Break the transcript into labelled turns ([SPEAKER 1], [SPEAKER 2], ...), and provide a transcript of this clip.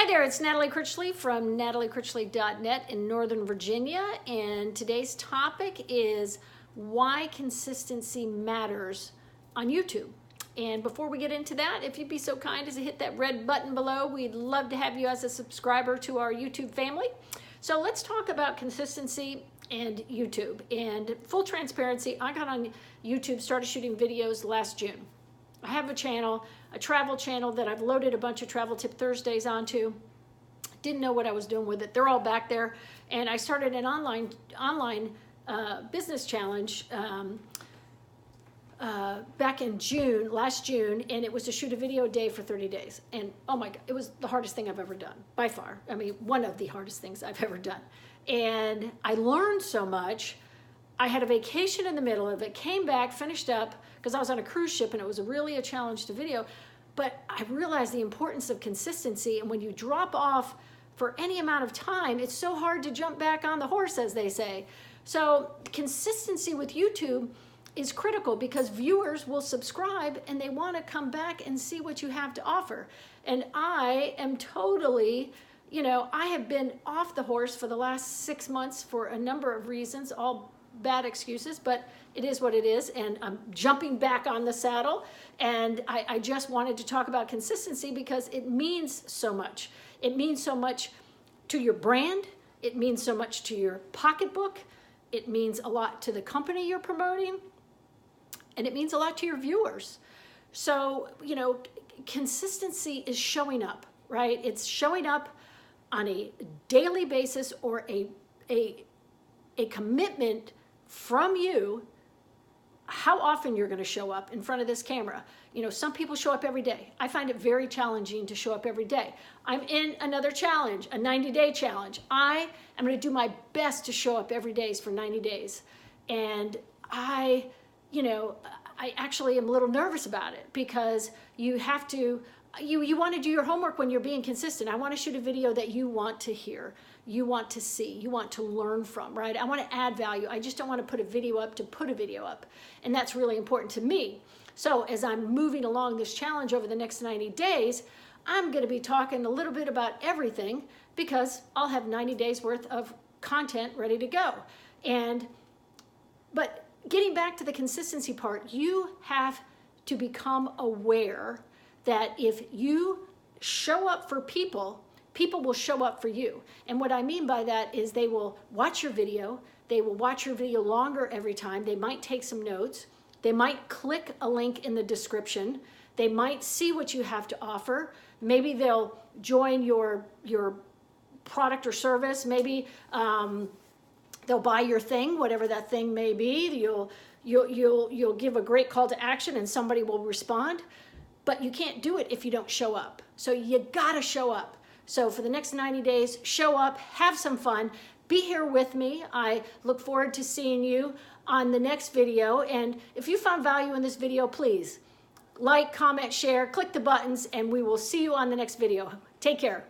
[SPEAKER 1] Hi there, it's Natalie Critchley from nataliecritchley.net in Northern Virginia, and today's topic is why consistency matters on YouTube. And before we get into that, if you'd be so kind as to hit that red button below, we'd love to have you as a subscriber to our YouTube family. So let's talk about consistency and YouTube. And full transparency, I got on YouTube, started shooting videos last June. I have a channel, a travel channel that I've loaded a bunch of Travel Tip Thursdays onto. Didn't know what I was doing with it. They're all back there. And I started an online business challenge back in last June, and it was to shoot a video a day for 30 days. And oh my God, it was the hardest thing I've ever done, by far. I mean, one of the hardest things I've ever done. And I learned so much. I had a vacation in the middle of it, came back, finished up, because I was on a cruise ship and it was really a challenge to video. But I realized the importance of consistency, and when you drop off for any amount of time, it's so hard to jump back on the horse, as they say. So consistency with YouTube is critical because viewers will subscribe and they want to come back and see what you have to offer. And I am totally, I have been off the horse for the last 6 months for a number of reasons, all bad excuses, but it is what it is, and I'm jumping back on the saddle. And I just wanted to talk about consistency because it means so much. It means so much to your brand. It means so much to your pocketbook. It means a lot to the company you're promoting. And it means a lot to your viewers. So, consistency is showing up, right? It's showing up on a daily basis, or a commitment from you, how often you're going to show up in front of this camera. Some people show up every day. I find it very challenging to show up every day. I'm in another challenge, a 90-day challenge. I am going to do my best to show up every day for 90 days. And I actually am a little nervous about it because you have to, you want to do your homework when you're being consistent. I want to shoot a video that you want to hear, you want to see, you want to learn from, right? I want to add value. I just don't want to put a video up to put a video up. And that's really important to me. So as I'm moving along this challenge over the next 90 days, I'm going to be talking a little bit about everything because I'll have 90 days worth of content ready to go. But getting back to the consistency part, you have to become aware that if you show up for people, people will show up for you. And what I mean by that is they will watch your video. They will watch your video longer every time. They might take some notes. They might click a link in the description. They might see what you have to offer. Maybe they'll join your product or service. Maybe they'll buy your thing, whatever that thing may be. You'll give a great call to action and somebody will respond. But you can't do it if you don't show up. So you gotta show up. So for the next 90 days, show up, have some fun, be here with me. I look forward to seeing you on the next video. And if you found value in this video, please like, comment, share, click the buttons, and we will see you on the next video. Take care.